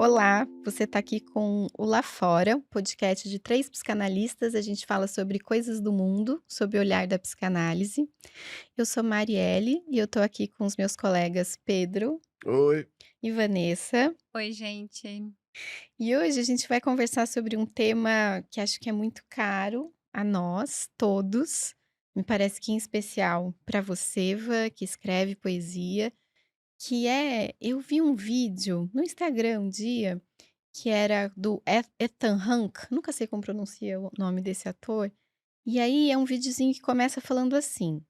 Olá, você está aqui com o Lá Fora, podcast de 3 psicanalistas. A gente fala sobre coisas do mundo, sob o olhar da psicanálise. Eu sou Marielle e eu estou aqui com os meus colegas Pedro Oi. e Vanessa. Oi, gente. E hoje a gente vai conversar sobre um tema que acho que é muito caro a nós todos. Me parece que em especial para você, Vã, que escreve poesia, eu vi um vídeo no Instagram um dia que era do Ethan Hawke, nunca sei como pronuncia o nome desse ator, e aí é um videozinho que começa falando assim,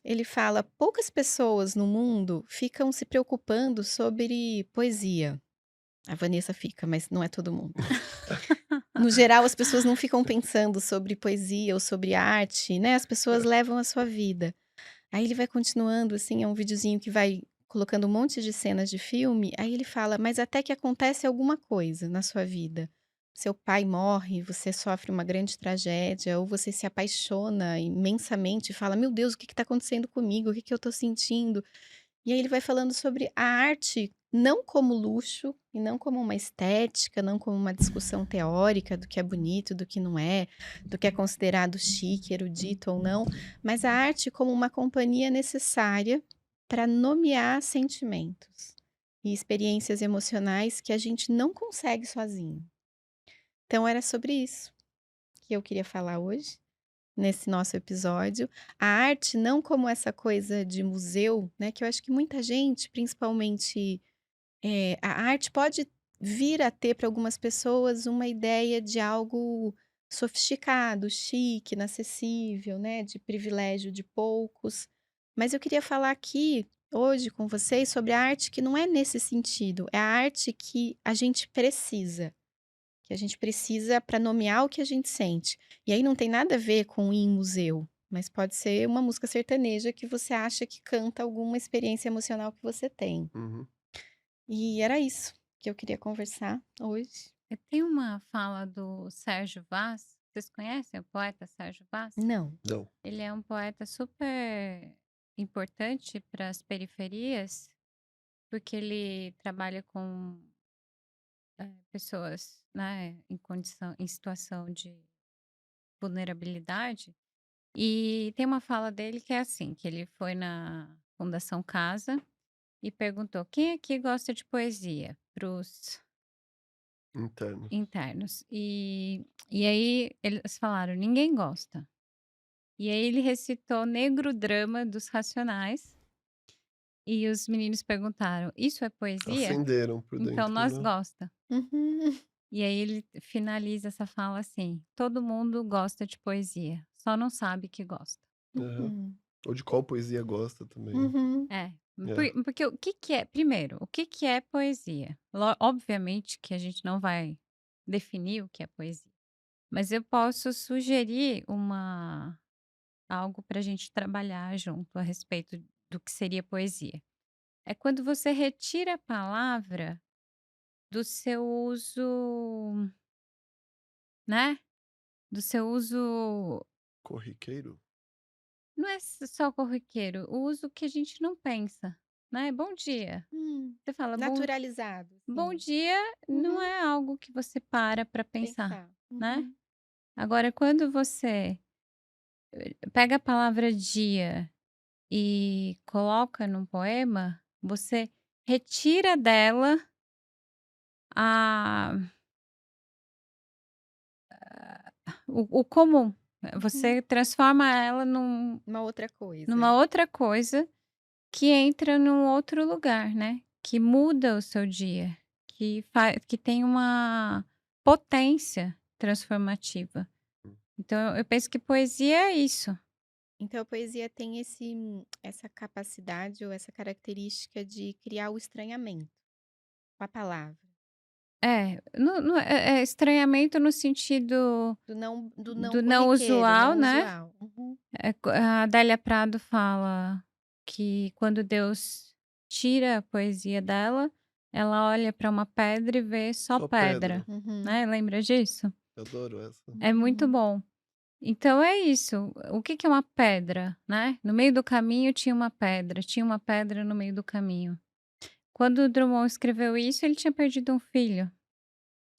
ele fala: "Poucas pessoas no mundo ficam se preocupando sobre poesia". A Vanessa fica, mas não é todo mundo. No geral, as pessoas não ficam pensando sobre poesia ou sobre arte, né, as pessoas levam a sua vida. Aí ele vai continuando, assim, é um videozinho que vai colocando um monte de cenas de filme, aí ele fala: "Mas até que acontece alguma coisa na sua vida. Seu pai morre, você sofre uma grande tragédia, ou você se apaixona imensamente e fala: 'Meu Deus, o que está acontecendo comigo? O que eu estou sentindo?'". E aí ele vai falando sobre a arte, não como luxo e não como uma estética, não como uma discussão teórica do que é bonito, do que não é, do que é considerado chique, erudito ou não, mas a arte como uma companhia necessária para nomear sentimentos e experiências emocionais que a gente não consegue sozinho. Então era sobre isso que eu queria falar hoje, nesse nosso episódio. A arte não como essa coisa de museu, né, que eu acho que muita gente, principalmente, a arte pode vir a ter para algumas pessoas uma ideia de algo sofisticado, chique, inacessível, né, de privilégio de poucos. Mas eu queria falar aqui, hoje, com vocês, sobre a arte que não é nesse sentido, é a arte que a gente precisa. Que a gente precisa para nomear o que a gente sente. E aí não tem nada a ver com ir em museu, mas pode ser uma música sertaneja que você acha que canta alguma experiência emocional que você tem. Uhum. E era isso que eu queria conversar hoje. Tem uma fala do Sérgio Vaz. Vocês conhecem o poeta Sérgio Vaz? Não. Não. Ele é um poeta super importante para as periferias, porque ele trabalha com pessoas, né, em situação de vulnerabilidade. E tem uma fala dele que é assim, que ele foi na Fundação Casa e perguntou: quem aqui gosta de poesia? Para os Internos. internos. E aí eles falaram: "Ninguém gosta". E aí ele recitou Negro Drama dos Racionais, e os meninos perguntaram: "Isso é poesia?". Acenderam por "Então dentro, nós né. gosta". Uhum. E aí ele finaliza essa fala assim: "Todo mundo gosta de poesia, só não sabe que gosta". Aham. Uhum. Ou de qual poesia gosta também, né. Uhum. É, É. porque o que que é primeiro, o que que é poesia? Obviamente que a gente não vai definir o que é poesia, mas eu posso sugerir algo para a gente trabalhar junto a respeito do que seria poesia. É quando você retira a palavra do seu uso, né? Do seu uso, Corriqueiro? não é só corriqueiro, o uso que a gente não pensa, né? Bom dia. Hum. Você fala Naturalizado, bom sim. dia, não Uhum. é algo que você para pensar, Pensar. né? Uhum. Agora, quando você pega a palavra dia e coloca num poema, você retira dela a o comum. Uhum. Você transforma ela Uma outra coisa. numa outra coisa que entra num outro lugar, né, que muda o seu dia, que tem uma potência transformativa. Então eu penso que poesia é isso. Então a poesia tem essa capacidade ou essa característica de criar o estranhamento com a palavra, É, é estranhamento no sentido do não do não corriqueiro, usual, não né. usual. Uhum. A Adélia Prado fala que quando Deus tira a poesia dela, ela olha para uma pedra e vê só Só pedra. pedra, Uhum. né, lembra disso? Eu adoro essa. É muito Uhum. bom. Então é isso, o que que é uma pedra, né? No meio do caminho tinha uma pedra no meio do caminho. Quando o Drummond escreveu isso, ele tinha perdido um filho.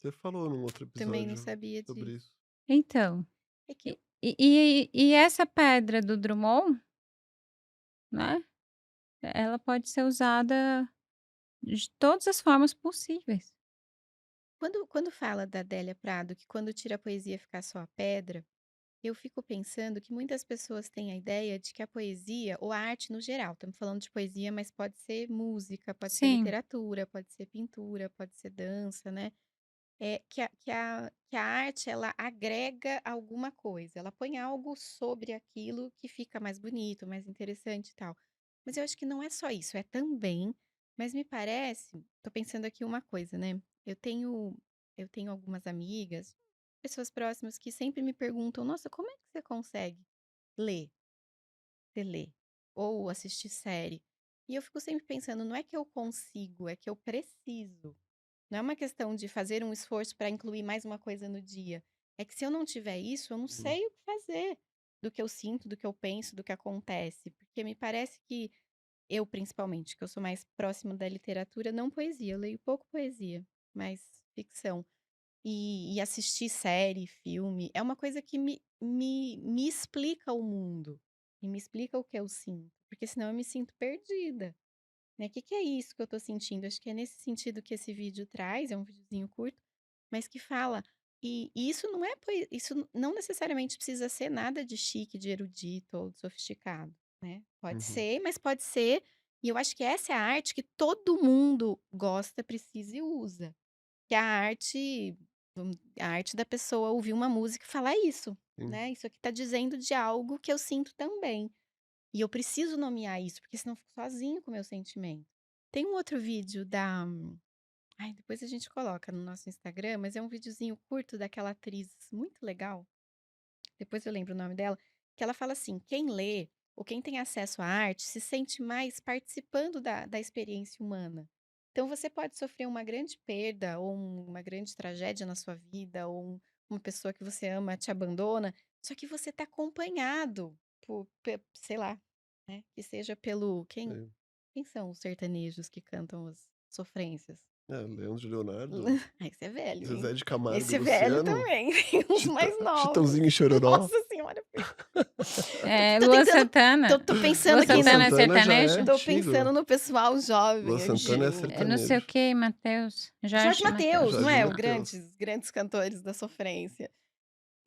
Você falou num outro Também não episódio sabia sobre disso. isso. Então, É que eu e essa pedra do Drummond, né, ela pode ser usada de todas as formas possíveis. quando fala da Adélia Prado, que quando tira a poesia fica só a pedra, eu fico pensando que muitas pessoas têm a ideia de que a poesia, ou a arte no geral, estamos falando de poesia, mas pode ser música, pode ser Sim, literatura, pode ser pintura, pode ser dança, né? Que a arte ela agrega alguma coisa, ela põe algo sobre aquilo que fica mais bonito, mais interessante e tal. Mas eu acho que não é só isso, é também, mas me parece, tô pensando aqui uma coisa, né? Eu tenho eu tenho algumas amigas, pessoas próximas que sempre me perguntam: "Nossa, como é que você consegue ler? Você lê ou assistir série?" E eu fico sempre pensando, não é que eu consigo, é que eu preciso. Não é uma questão de fazer um esforço para incluir mais uma coisa no dia. É que se eu não tiver isso, eu não Uhum, sei o que fazer do que eu sinto, do que eu penso, do que acontece. Porque me parece que eu, principalmente, que eu sou mais próxima da literatura, não poesia. Eu leio pouco poesia, mas ficção. E assistir série, filme, é uma coisa que me explica o mundo. E me explica o que eu sinto. Porque senão eu me sinto perdida. Né, que é isso que eu tô sentindo? Acho que é nesse sentido que esse vídeo traz, é um videozinho curto, mas que fala e isso não é isso não necessariamente precisa ser nada de chique, de erudito ou de sofisticado, né. Pode uhum, ser, mas pode ser e eu acho que essa é a arte que todo mundo gosta, precisa e usa, que é a arte da pessoa ouvir uma música e falar isso, sim. né, isso aqui tá dizendo de algo que eu sinto também. E eu preciso nomear isso, porque senão eu fico sozinho com o meu sentimento. Tem um outro vídeo da ai, depois a gente coloca no nosso Instagram, mas é um videozinho curto daquela atriz muito legal, depois eu lembro o nome dela, que ela fala assim: "Quem lê ou quem tem acesso à arte se sente mais participando da experiência humana". Então você pode sofrer uma grande perda ou uma grande tragédia na sua vida ou uma pessoa que você ama te abandona, só que você está acompanhado por sei lá, né, que seja pelo Sei. quem são os sertanejos que cantam as sofrências? É, Leandro de Leonardo, Ah, esse é velho, hein. Zezé de Camargo e Esse é velho Luciano, também, tem uns mais novos. Chitãozinho e Chororó. Nossa senhora, é, tô Lua tentando Santana. tô pensando Lua aqui Lua no Santana é Santana já é sertanejo? tô antigo. pensando no pessoal Lua jovem Santana é aqui. É não sei o sertanejo. que, Mateus. Jorge Jorge Mateus, Mateus. não Jorge é? O Mateus, grandes cantores da sofrência.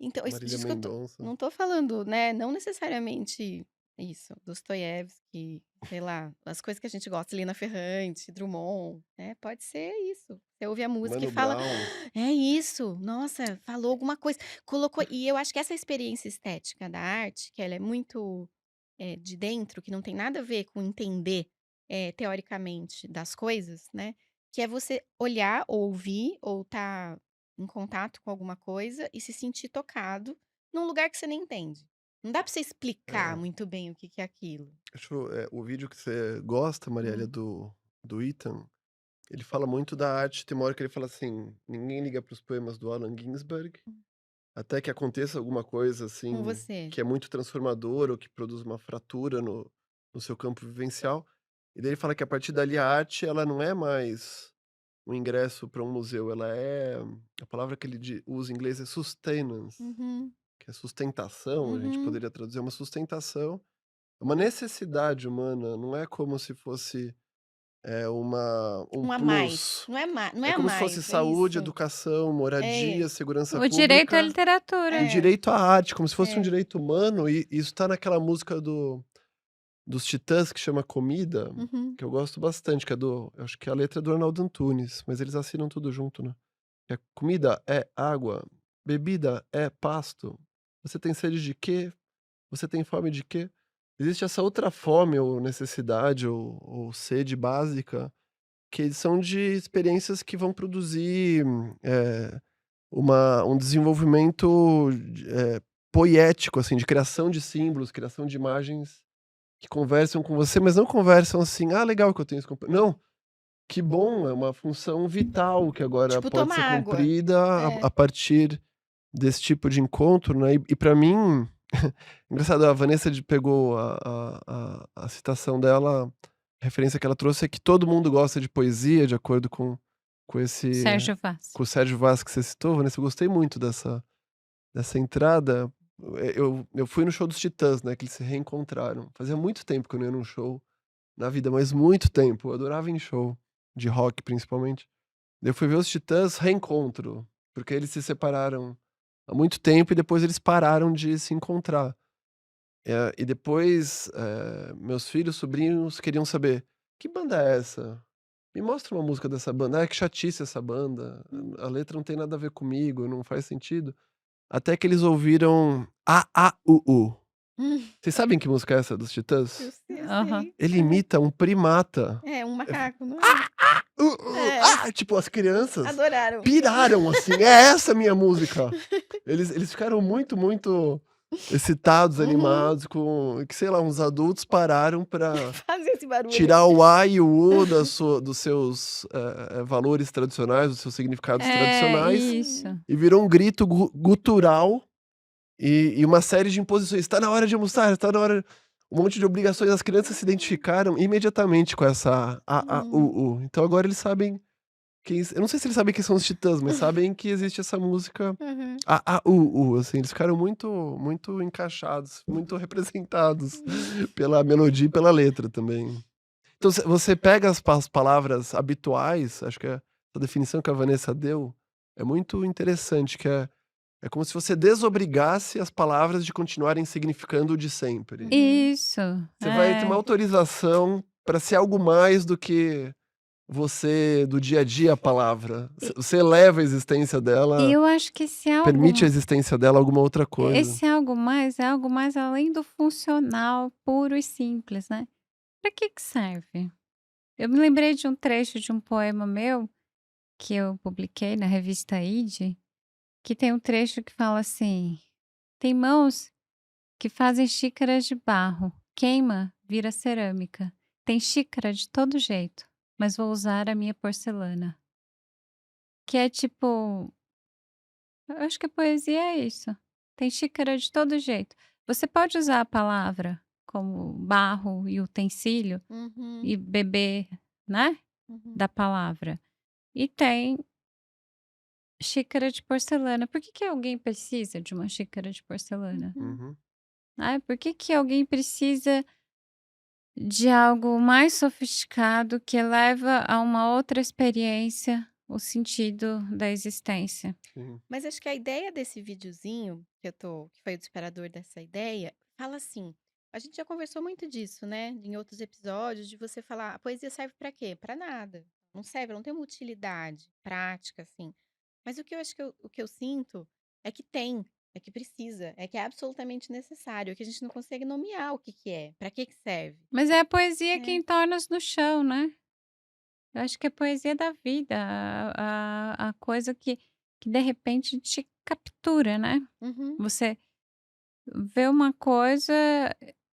Então, isso Marília disso que eu tô Mendonça. não tô falando, né, não necessariamente isso, Dostoiévski, sei lá, as coisas que a gente gosta, Lina Ferrante, Drummond, né, pode ser isso. Você ouve a música e Mano fala: Brown. "Ah, é isso, nossa, falou alguma coisa", colocou e eu acho que essa experiência estética da arte, que ela é muito, de dentro, que não tem nada a ver com entender, teoricamente das coisas, né, que é você olhar, ou ouvir, ou tá em contato com alguma coisa e se sentir tocado num lugar que você nem entende. Não dá pra você explicar É, muito bem o que que é aquilo. o vídeo que você gosta, Marielle, Hum. do Ethan, ele fala muito da arte. Tem uma hora que ele fala assim: ninguém liga para os poemas do Allen Ginsberg, Hum. até que aconteça alguma coisa Com assim você. que é muito transformadora ou que produz uma fratura no seu campo vivencial. E daí ele fala que a partir dali a arte ela não é mais um ingresso para um museu, ela é a palavra que ele usa em inglês é sustenance, Uhum, que é sustentação, a gente uhum. poderia traduzir uma sustentação, é uma necessidade humana, não é como se fosse, um Um a mais. plus. Não é É a como se fosse mais, é saúde, isso. educação, É, moradia, segurança O direito à pública e literatura. é, direito à arte, como se fosse um é. direito humano, e isso tá naquela música dos Titãs que chama Comida, Uhum. que eu gosto bastante, que é eu acho que a letra é do Arnaldo Antunes, mas eles assinam tudo junto, né. É comida é água, bebida é pasto. Você tem sede de quê? Você tem fome de quê? Existe essa outra fome ou necessidade ou sede básica, que são de experiências que vão produzir, um desenvolvimento poético, assim, de criação de símbolos, criação de imagens que conversam com você, mas não conversam assim: "Ah, legal que eu tenho isso", não, que bom, é uma função vital que agora Tipo pode tomar ser água. cumprida É. a partir desse tipo de encontro, né. E pra mim, engraçado, a Vanessa pegou a citação dela, a referência que ela trouxe é que todo mundo gosta de poesia, de acordo com com esse Sérgio Vaz. com o Sérgio Vaz que você citou, Vanessa, eu gostei muito dessa entrada. Eu fui no show dos Titãs, né, que eles se reencontraram. Fazia muito tempo que eu não ia num show na vida, mas muito tempo. Eu adorava ir em show, de rock principalmente. Eu fui ver os Titãs reencontro, porque eles se separaram há muito tempo e depois eles pararam de se encontrar. E depois, meus filhos, sobrinhos queriam saber: "Que banda é essa? Me mostra uma música dessa banda". "Ah, que chatice essa banda, a letra não tem nada a ver comigo, não faz sentido". Até que eles ouviram A A U U. Hum, Vocês sabem que música é essa dos eu Titãs? sei, eu Aham. sei. Ele imita um primata. É, um É macaco, não é? É, Tipo, as crianças adoraram. piraram, assim, "É essa a minha música". Eles ficaram muito, muito excitados, Uhum. animados com que, sei lá, uns adultos pararam pra Fazer esse barulho. tirar o A e o U dos seus, valores tradicionais, dos seus significados É, tradicionais, isso. e virou um grito gutural e uma série de imposições. "Está na hora de almoçar, está na hora", um monte de obrigações. As crianças se identificaram imediatamente com essa A, U, U. Então agora eles sabem eu não sei se eles sabem quem são os Titãs, mas sabem que existe essa música Uhum. A, U, U, assim. Eles ficaram muito muito encaixados, muito representados pela melodia e pela letra também. Então você pega as palavras habituais, acho que a definição que a Vanessa deu é muito interessante, que é como se você desobrigasse as palavras de continuarem significando o de sempre. Uhum. Isso. Você vai ter uma É. autorização para ser algo mais do que você, do dia a dia, a palavra. Você eleva a existência E dela, eu acho que permite a existência dela alguma outra coisa. esse algo mais é algo mais além do funcional, puro e simples, né? Para que serve? Eu me lembrei de um trecho de um poema meu que eu publiquei na revista Ide, que tem um trecho que fala assim: tem mãos que fazem xícaras de barro, queima, vira cerâmica. Tem xícara de todo jeito, mas vou usar a minha porcelana. Que é tipo, eu acho que a poesia é isso. Tem xícara de todo jeito. Você pode usar a palavra como barro e utensílio Uhum. e beber, né, Uhum. da palavra. E tem xícara de porcelana. Por que alguém precisa de uma xícara de porcelana? Uhum. Uhum. Por que alguém precisa de algo mais sofisticado que leva a uma outra experiência o sentido da existência? Sim. Mas acho que a ideia desse videozinho que foi o disparador dessa ideia, fala assim, a gente já conversou muito disso, né, em outros episódios, de você falar: "A poesia serve pra quê? Pra nada. Não serve, ela não tem uma utilidade prática, assim". Mas o que eu acho que o que eu sinto é que tem, é que precisa, é que é absolutamente necessário, é que a gente não consegue nomear o que é, pra que serve. Mas é a poesia É. quem torna-nos no chão, né? Eu acho que é a poesia da vida, a coisa que de repente te captura, né? Uhum. Você vê uma coisa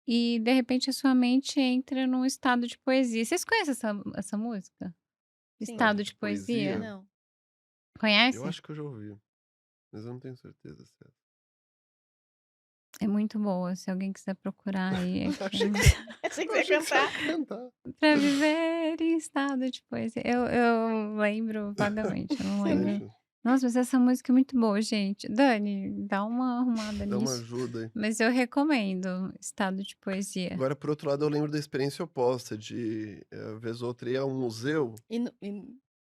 e de repente a sua mente entra num estado de poesia. Vocês conhecem essa música? Sim. Estado de Poesia? poesia? Não. Eu Conhece? acho que eu já ouvi, mas eu não tenho certeza se é. É muito boa, se alguém quiser procurar aí. Achei que Achei que eu você ia achei que você ia cantar. cantar. Pra viver em estado de poesia. Eu lembro vagamente, eu não lembro. Poxa, Nossa, mas essa música é muito boa, gente. Dani, dá uma arrumada dá uma nisso. ajuda aí. Mas eu recomendo Estado de Poesia. Agora, por outro lado, eu lembro da experiência oposta de, vez ou outra, ir a um museu E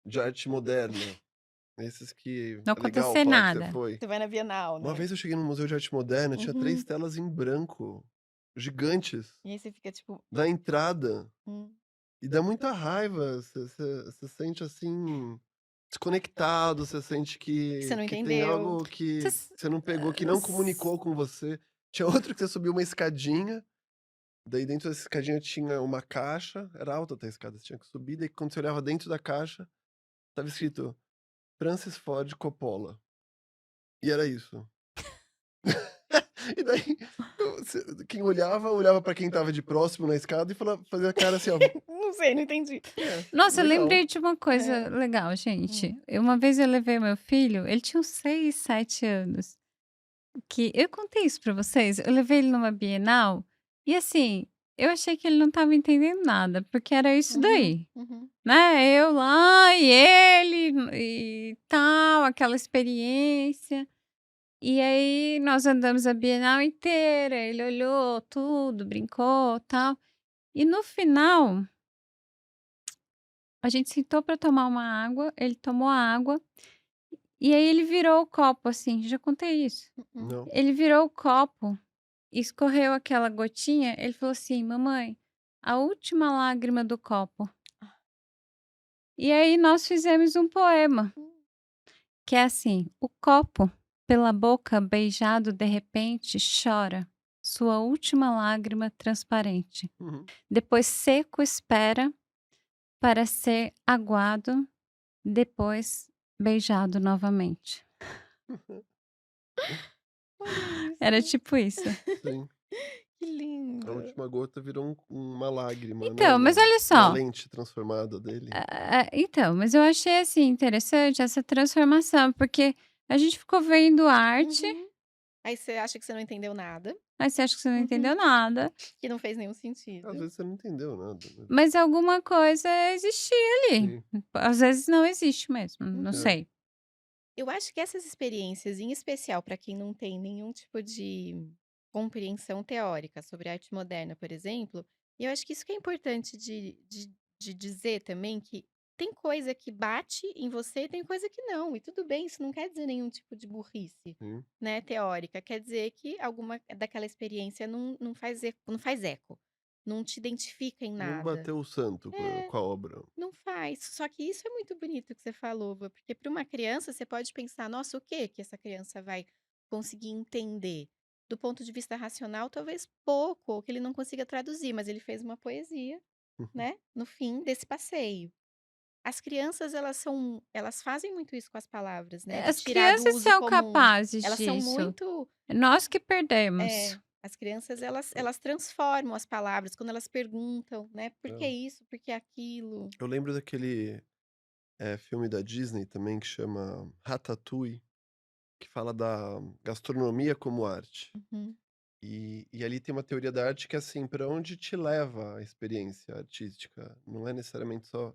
de arte moderna. Esses que Não é legal acontecer falar que você nada. foi. você vai na Bienal, Uma né? vez eu cheguei num museu de arte moderna, tinha 3 Uhum. telas em branco, gigantes, E aí você fica tipo, na entrada. hum, E dá muita raiva, você sente, assim, desconectado, você sente que você não que tem entendeu. algo que Vocês- você não pegou, que ah, não comunicou com você. Tinha outro que você subiu uma escadinha, daí dentro dessa escadinha tinha uma caixa, era alta até a escada, você tinha que subir, daí quando você olhava dentro da caixa, estava escrito Francis Ford Coppola. E era isso. E daí, quem olhava pra quem tava de próximo na escada e fazia a cara assim, ó. Não sei, não entendi. Nossa, eu Legal. lembrei de uma coisa É. legal, gente. Uma vez eu levei meu filho, ele tinha uns 6, 7 anos. Que eu contei isso pra vocês. Eu levei ele numa Bienal e assim, eu achei que ele não estava entendendo nada, porque era isso Uhum, daí, uhum. né? Eu lá e ele e tal, aquela experiência. E aí nós andamos a Bienal inteira, ele olhou tudo, brincou, tal. E no final, a gente sentou para tomar uma água, ele tomou a água e aí ele virou o copo assim, já contei isso. Não. Ele virou o copo, escorreu aquela gotinha, ele falou assim: "Mamãe, a última lágrima do copo". E aí nós fizemos um poema, Hum. que é assim: "O copo, pela boca beijado de repente, chora sua última lágrima transparente. Uhum. Depois seco espera para ser aguado, depois beijado novamente". Olha Era isso. tipo isso. Sim. Que A lindo. última gota virou uma lágrima, né? Então, mas olha Na só. lente transformada dele. Então, mas eu achei, assim, interessante essa transformação, porque a gente ficou vendo arte, Uhum. Aí você acha que você não entendeu nada, aí você acha que você não entendeu Uhum. nada, que não fez nenhum Às sentido. vezes você não entendeu nada, né? mas alguma coisa existia ali. Sim. Às vezes não existe mesmo, não Uhum. É. sei. Eu acho que essas experiências, em especial para quem não tem nenhum tipo de compreensão teórica sobre arte moderna, por exemplo, eu acho que isso que é importante de dizer também, que tem coisa que bate em você e tem coisa que não. E tudo bem, isso não quer dizer nenhum tipo de burrice, Sim. né, teórica. Quer dizer que alguma daquela experiência não faz eco, não te identifica em Não nada. bateu o santo É, com a obra. não faz. Só que isso é muito bonito que você falou, Vã, porque para uma criança você pode pensar: "Nossa, o que que essa criança vai conseguir entender?". Do ponto de vista racional, talvez pouco, ou que ele não consiga traduzir, mas ele fez uma poesia, né, no fim desse passeio. As crianças, elas fazem muito isso com as palavras, né, de As tirar do crianças uso são comum. capazes Elas são disso, muito nós que perdemos. as crianças elas transformam as palavras quando elas perguntam, né: "Por que É. isso? Por que aquilo?". Eu lembro daquele filme da Disney também que chama Ratatouille, que fala da gastronomia como arte. Uhum. E ali tem uma teoria da arte que é assim, para onde te leva a experiência artística? Não é necessariamente só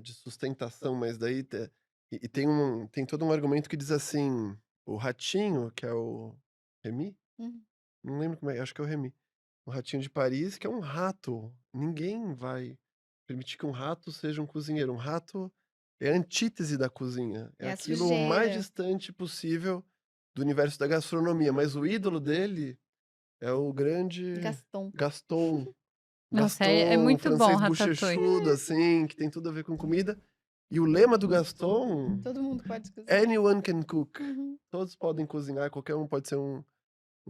de sustentação, mas daí tem todo um argumento que diz assim, o ratinho, que é o Remy? Uhum. Não lembro como é, acho que é o Remy. O ratinho de Paris, que é um rato. Ninguém vai permitir que um rato seja um cozinheiro. Um rato é a antítese da cozinha. É É a aquilo o mais sujeira. distante possível do universo da gastronomia. Mas o ídolo dele é o grande Gaston. Gaston. Nossa, é Gaston, muito bom francês Ratatouille. bochechudo, assim, que tem tudo a ver com comida. E o lema do Gaston, Todo mundo pode cozinhar. anyone can cook. Uhum. Todos podem cozinhar, qualquer um pode ser um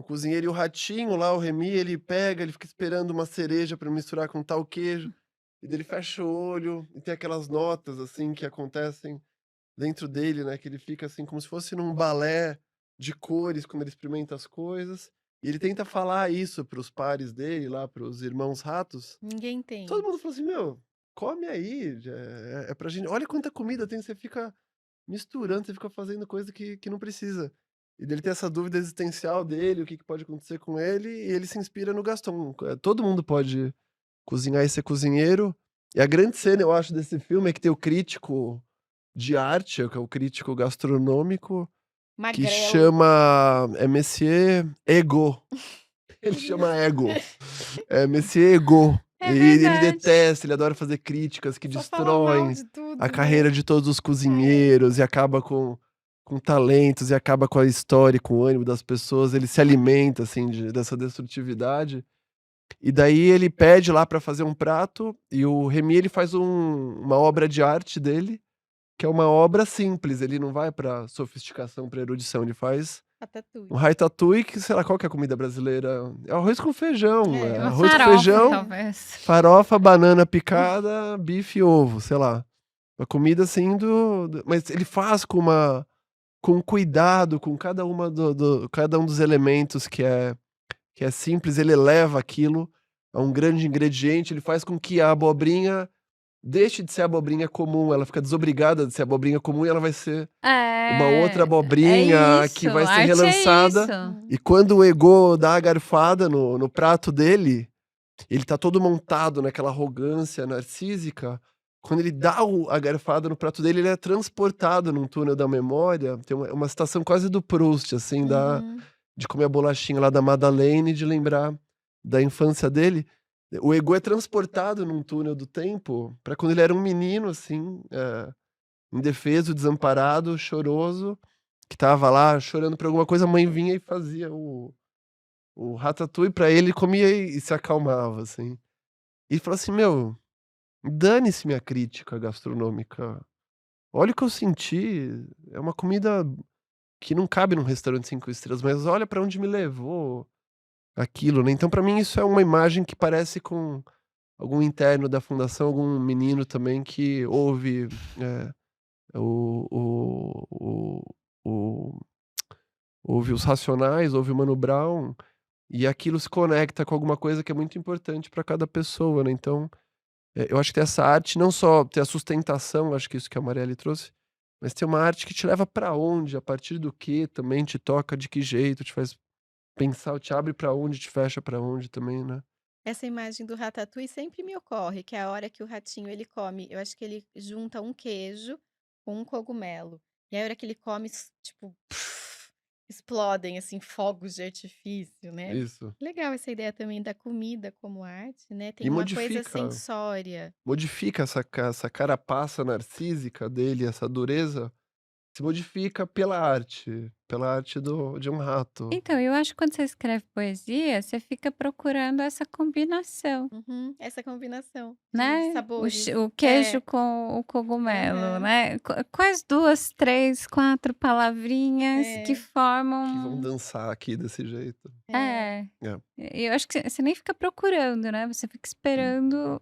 cozinheiro. E o ratinho lá, o Remy, ele pega, ele fica esperando uma cereja para misturar com tal queijo. E daí ele fecha o olho e tem aquelas notas, assim, que acontecem dentro dele, né? Que ele fica assim, como se fosse num balé de cores quando ele experimenta as coisas. E ele tenta falar isso pros pares dele, lá, pros irmãos ratos. Ninguém Todo entende. mundo falou assim: "Meu, come aí, é pra gente, olha quanta comida tem", você fica misturando, você fica fazendo coisa que não precisa. E dele ter essa dúvida existencial dele, o que que pode acontecer com ele, e ele se inspira no Gaston. Todo mundo pode cozinhar e ser cozinheiro. E a grande cena, eu acho, desse filme é que tem o crítico de arte, que é o crítico gastronômico, que Magrelo. chama Monsieur Ego. Ele chama Ego. É Monsieur Ego. E É ele verdade. detesta, ele adora fazer críticas que Só fala mal destroem de a tudo, carreira né. de todos os É. cozinheiros e acaba com talentos e acaba com a história e com o ânimo das pessoas. Ele se alimenta, assim, dessa destrutividade. E daí ele pede lá pra fazer um prato e o Remy, ele faz uma obra de arte dele, que é uma obra simples, ele não vai pra sofisticação, pra erudição, ele faz um Ratatouille. ratatouille que, sei lá, qual que é a comida brasileira? É arroz com feijão, É, é Uma arroz com farofa, feijão, talvez. farofa, banana picada, bife e ovo, sei lá. Uma comida assim mas ele faz com cuidado, com cada um dos elementos que é simples, ele eleva aquilo a um grande ingrediente, ele faz com que a abobrinha deixe de ser abobrinha comum, ela fica desobrigada de ser abobrinha comum e ela vai ser uma outra É abobrinha que isso, vai ser arte é isso. relançada. E quando o Ego dá a garfada no prato dele, ele tá todo montado naquela arrogância narcísica, quando ele dá a garfada no prato dele, ele é transportado num túnel da memória. Tem uma citação quase do Proust, assim, Uhum. de comer a bolachinha lá da Madeleine e de lembrar da infância dele. O Ego é transportado num túnel do tempo para quando ele era um menino, assim, indefeso, desamparado, choroso, que estava lá chorando por alguma coisa, a mãe vinha e fazia o ratatouille pra ele, comia e se acalmava, assim. E falou assim: "Meu, dane-se minha crítica gastronômica, olha o que eu senti, é uma comida que não cabe num restaurante 5 estrelas, mas olha pra onde me levou aquilo", né. Então pra mim isso é uma imagem que parece com algum interno da fundação, algum menino também que ouve, eh, o ouve os Racionais, ouve o Mano Brown, e aquilo se conecta com alguma coisa que é muito importante pra cada pessoa, né. Então, eu acho que ter essa arte, não só ter a sustentação, acho que isso que a Marielle trouxe, mas ter uma arte que te leva pra onde, a partir do que também, te toca de que jeito, te faz pensar, te abre pra onde, te fecha pra onde também, né. Essa imagem do ratatouille sempre me ocorre, que é a hora que o ratinho ele come, eu acho que ele junta um queijo com um cogumelo. E aí a hora que ele come, tipo, explodem assim fogos de artifício, né. Isso. Legal essa ideia também da comida como arte, né, E tem uma coisa sensória. modifica essa carapaça narcísica dele, essa dureza, se modifica pela arte de um rato. Então, eu acho que quando você escreve poesia, você fica procurando essa combinação, Uhum, essa combinação de né? sabores. O queijo É, com o cogumelo, aham, né? Quais 2, 3, 4 palavrinhas que é, Que vão formam. dançar aqui desse jeito. é. É. É. Eu acho que você nem fica procurando, né? Você fica esperando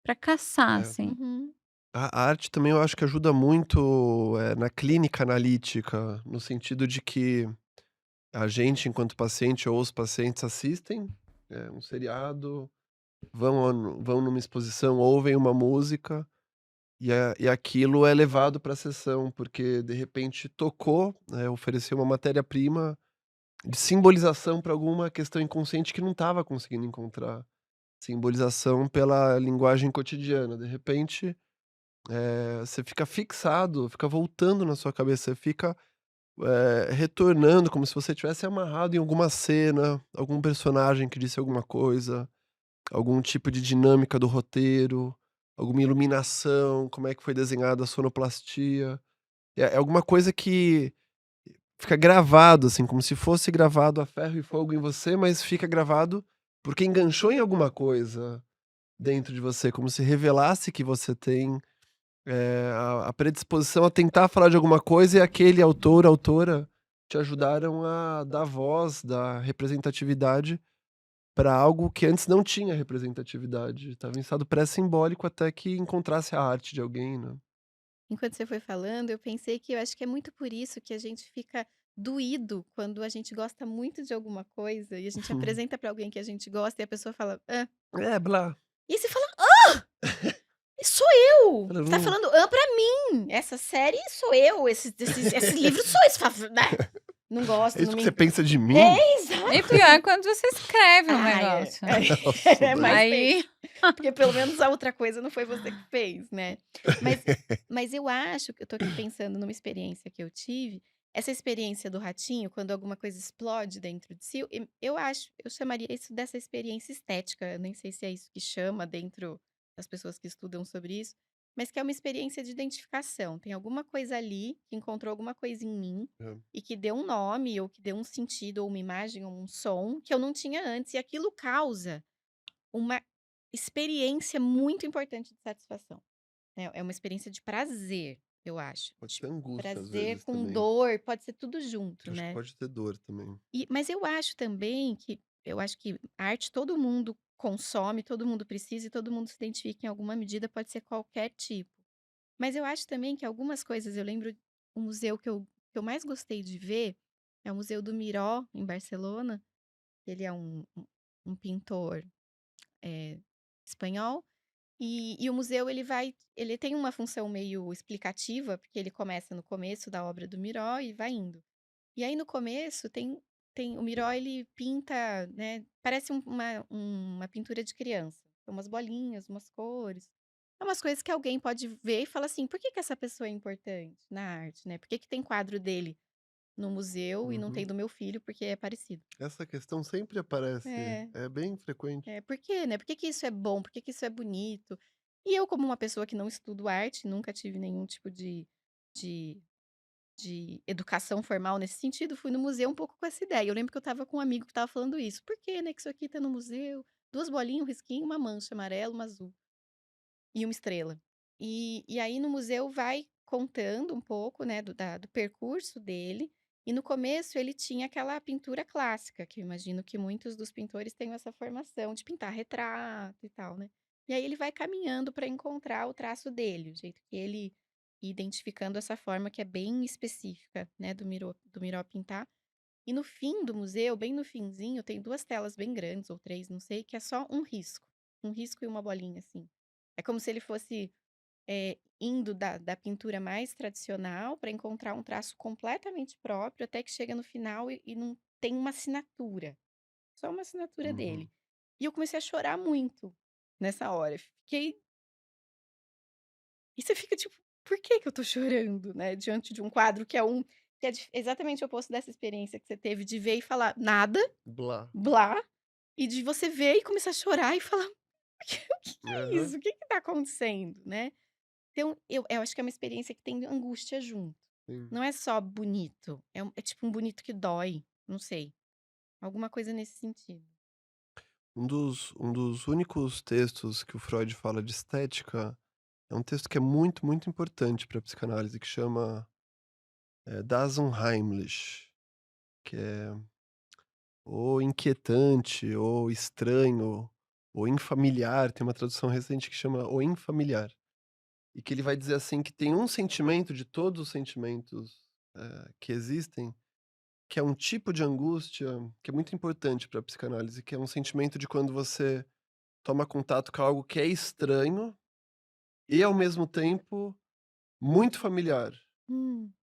pra caçar, É. assim. Uhum, A arte também eu acho que ajuda muito, na clínica analítica, no sentido de que a gente, enquanto paciente ou os pacientes assistem, um seriado, vão numa exposição, ouvem uma música, e aquilo é levado para a sessão, porque de repente tocou, ofereceu uma matéria-prima de simbolização para alguma questão inconsciente que não estava conseguindo encontrar simbolização pela linguagem cotidiana. De repente, você fica fixado, fica voltando na sua cabeça, você fica, retornando como se você tivesse amarrado em alguma cena, algum personagem que disse alguma coisa, algum tipo de dinâmica do roteiro, alguma iluminação, como é que foi desenhada a sonoplastia. É alguma coisa que fica gravado, assim, como se fosse gravado a ferro e fogo em você, mas fica gravado porque enganchou em alguma coisa dentro de você, como se revelasse que você tem, a predisposição a tentar falar de alguma coisa e aquele autor, autora, te ajudaram a dar voz, dar representatividade para algo que antes não tinha representatividade, estava em estado pré-simbólico até que encontrasse a arte de alguém, né. enquanto você foi falando, eu pensei que eu acho que é muito por isso que a gente fica doído quando a gente gosta muito de alguma coisa e a gente apresenta pra alguém que a gente gosta e a pessoa fala: "Hã". É, blá. E aí você fala: "Sou eu! Falando: Você tá falando hã pra mim, essa série sou eu, esse livro sou eu, você fala, né, não "É gosto, não isso que você me". pensa de mim?" É, E exato. pior é quando você escreve um Ai, é, negócio. Nossa, é daí mais tenso, Aí porque pelo menos a outra coisa não foi você que fez, né. Mas mas eu acho que eu tô aqui pensando numa experiência que eu tive, essa experiência do ratinho, quando alguma coisa explode dentro de si, eu acho eu chamaria isso dessa experiência estética, eu nem sei se é isso que chama dentro das pessoas que estudam sobre isso, mas que é uma experiência de identificação, tem alguma coisa ali que encontrou alguma coisa em mim, É, e que deu um nome, ou que deu um sentido, ou uma imagem, ou um som que eu não tinha antes, e aquilo causa uma experiência muito importante de satisfação, né, é uma experiência de prazer, eu acho. pode De ter angústia às prazer vezes com também. dor, pode ser tudo junto, Acho que né. pode ter dor também. Mas eu acho também que eu acho que arte todo mundo consome, todo mundo precisa e todo mundo se identifica em alguma medida, pode ser qualquer tipo. Mas eu acho também que algumas coisas eu lembro o museu que eu mais gostei de ver, é o Museu do Miró, em Barcelona, ele é um pintor, eh, espanhol, e o museu ele tem uma função meio explicativa, porque ele começa no começo da obra do Miró e vai indo. E aí no começo tem o Miró ele pinta, né, parece uma pintura de criança. São umas bolinhas, umas cores. É umas coisas que alguém pode ver e fala assim: "Por que que essa pessoa é importante na arte, né? Por que que tem quadro dele no museu e não tem Uhum. do meu filho, porque é parecido?". Essa questão sempre aparece, É, é bem frequente. por quê, né? Por que que isso é bom? Por que que isso é bonito? E eu, como uma pessoa que não estudo arte, nunca tive nenhum tipo de de educação formal nesse sentido, fui no museu um pouco com essa ideia. Eu lembro que eu estava com um amigo que estava falando isso. "Por que, né, que isso aqui tá no museu? 2 bolinhas, um risquinho, uma mancha amarela, uma azul e uma estrela". E aí no museu vai contando um pouco, né, do percurso dele, e no começo ele tinha aquela pintura clássica, que eu imagino que muitos dos pintores tenham essa formação de pintar retrato e tal, né. E aí ele vai caminhando para encontrar o traço dele, o jeito que ele identificando essa forma que é bem específica, né, do Miró pintar. E no fim do museu, bem no finzinho, tem 2 telas bem grandes ou 3, não sei, que é só um risco e uma bolinha, assim. É como se ele fosse, indo da pintura mais tradicional para encontrar um traço completamente próprio, até que chega no final e não tem uma assinatura, só uma assinatura Uhum. dele. E eu comecei a chorar muito nessa hora, fiquei e você fica tipo: "Por que que eu tô chorando?", né, diante de um quadro que é exatamente o oposto dessa experiência que você teve de ver e falar: "Nada, Blá. blá", e de você ver e começar a chorar e falar: "O que é Aham, isso? O que que tá acontecendo?", né. Então eu acho que é uma experiência que tem angústia junto. sim. Não é só bonito, é tipo um bonito que dói, não sei, alguma coisa nesse sentido. Um dos únicos textos que o Freud fala de estética, é um texto que é muito, muito importante para a psicanálise, que chama, Das Unheimlich, que é ou inquietante, ou estranho, ou infamiliar, tem uma tradução recente que chama O Infamiliar, e que ele vai dizer, assim, que tem um sentimento de todos os sentimentos, que existem, que é um tipo de angústia que é muito importante para a psicanálise, que é um sentimento de quando você toma contato com algo que é estranho e, ao mesmo tempo, muito familiar. Hum,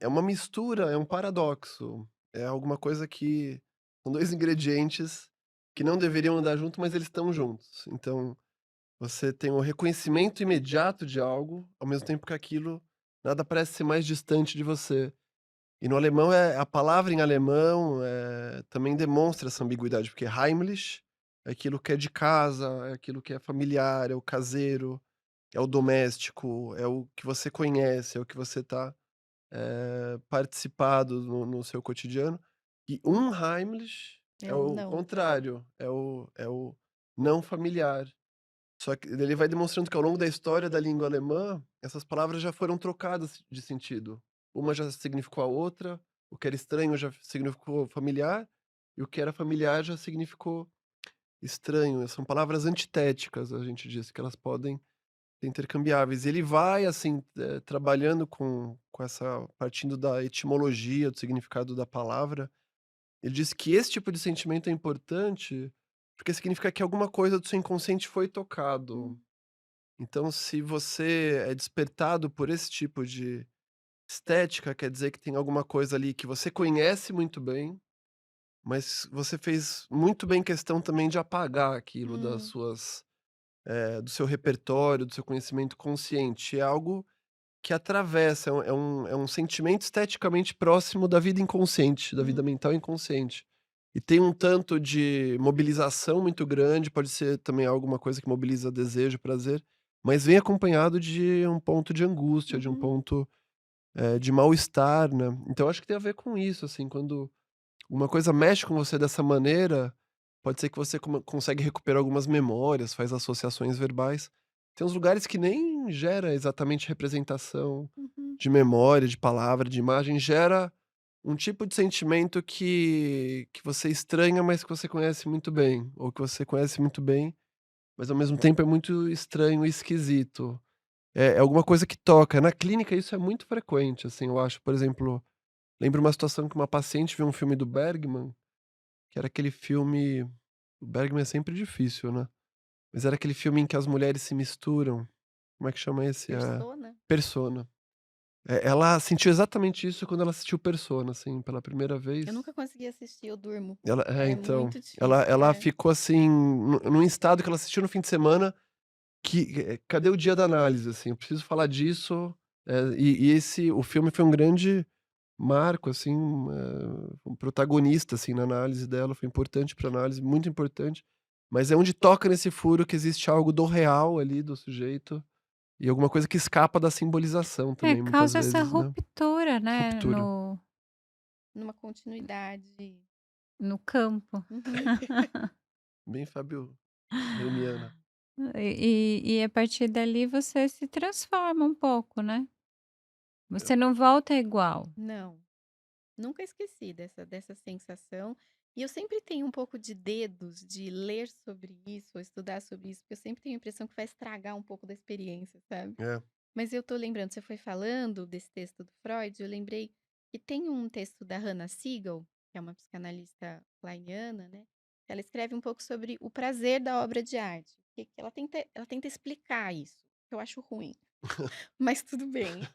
É uma mistura, é um paradoxo, é alguma coisa que são 2 ingredientes que não deveriam andar junto, mas eles estão juntos. Então, você tem o reconhecimento imediato de algo, ao mesmo tempo que aquilo nada parece ser mais distante de você. E no alemão, a palavra em alemão, também demonstra essa ambiguidade, porque Heimlich é aquilo que é de casa, é aquilo que é familiar, é o caseiro, é o doméstico, é o que você conhece, é o que você está participado no seu cotidiano. E Unheimlich é é o o não. contrário, é o não familiar. Só que ele vai demonstrando que ao longo da história da língua alemã, essas palavras já foram trocadas de sentido. Uma já significou a outra, o que era estranho já significou familiar, e o que era familiar já significou estranho. São palavras antitéticas, a gente diz, que elas podem ser intercambiáveis. E ele vai, assim, trabalhando com essa partindo da etimologia, do significado da palavra. Ele diz que esse tipo de sentimento é importante, porque significa que alguma coisa do seu inconsciente foi tocado. Hum, Então, se você é despertado por esse tipo de estética, quer dizer que tem alguma coisa ali que você conhece muito bem, mas você fez muito bem questão também de apagar aquilo das hum, suas, do seu repertório, do seu conhecimento consciente. É algo que atravessa, é um sentimento esteticamente próximo da vida inconsciente, da vida hum, mental inconsciente. E tem um tanto de mobilização muito grande, pode ser também alguma coisa que mobiliza desejo, prazer, mas vem acompanhado de um ponto de angústia, de um uhum, ponto, de mal-estar, né. Então acho que tem a ver com isso, assim, quando uma coisa mexe com você dessa maneira, pode ser que você consegue recuperar algumas memórias, faz associações verbais. Tem uns lugares que nem gera exatamente representação uhum, de memória, de palavra, de imagem, gera um tipo de sentimento que você estranha, mas que você conhece muito bem, ou que você conhece muito bem, mas ao mesmo tempo é muito estranho e esquisito. É alguma coisa que toca. Na clínica isso é muito frequente, assim, eu acho. Por exemplo, lembro uma situação que uma paciente viu um filme do Bergman, que era aquele filme, o Bergman é sempre difícil, né, mas era aquele filme em que as mulheres se misturam. Como é que chama esse? persona? Persona. Ela sentiu exatamente isso quando ela assistiu Persona, assim, pela primeira Eu vez. nunca consegui assistir, eu durmo. Então, Muito difícil, ela é. ficou assim, num estado que ela assistiu no fim de semana, que cadê o dia da análise, assim, eu preciso falar disso, o filme foi um grande marco, assim, um protagonista, assim, na análise dela, foi importante pra análise, muito importante, mas é onde toca nesse furo que existe algo do real ali, do sujeito, e alguma coisa que escapa da simbolização também, muitas Causa essa vezes, né. ruptura, né, Ruptura. Numa continuidade. no campo. Uhum. Bem Fábio Remiana. E a partir dali você se transforma um pouco, né. Você não volta igual. Não, nunca esqueci dessa sensação. E eu sempre tenho um pouco de dedos de ler sobre isso ou estudar sobre isso, porque eu sempre tenho a impressão que vai estragar um pouco da experiência, sabe. É. Mas eu tô lembrando, você foi falando desse texto do Freud, eu lembrei que tem um texto da Hannah Siegel, que é uma psicanalista kleiniana, né, ela escreve um pouco sobre o prazer da obra de arte, que ela tenta explicar isso, que eu acho ruim, mas tudo bem.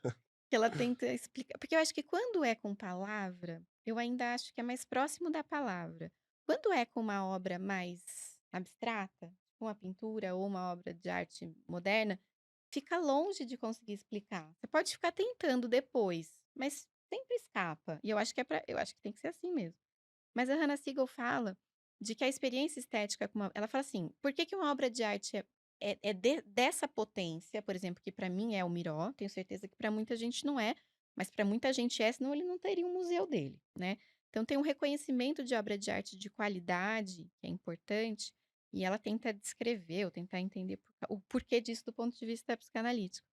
Que ela tenta explicar porque eu acho que quando é com palavra, eu ainda acho que é mais próximo da palavra. Quando é com uma obra mais abstrata, tipo uma pintura ou uma obra de arte moderna, fica longe de conseguir explicar. Você pode ficar tentando depois, mas sempre escapa. E eu acho que tem que ser assim mesmo. Mas a Hannah Siegel fala de que a experiência estética com uma ela fala assim: "Por que que uma obra de arte dessa potência?", por exemplo, que para mim é o Miró, tenho certeza que para muita gente não é, mas para muita gente é, senão ele não teria um museu dele, né. Então tem um reconhecimento de obra de arte de qualidade, que é importante, e ela tenta descrever ou tentar entender o porquê disso do ponto de vista psicanalítico.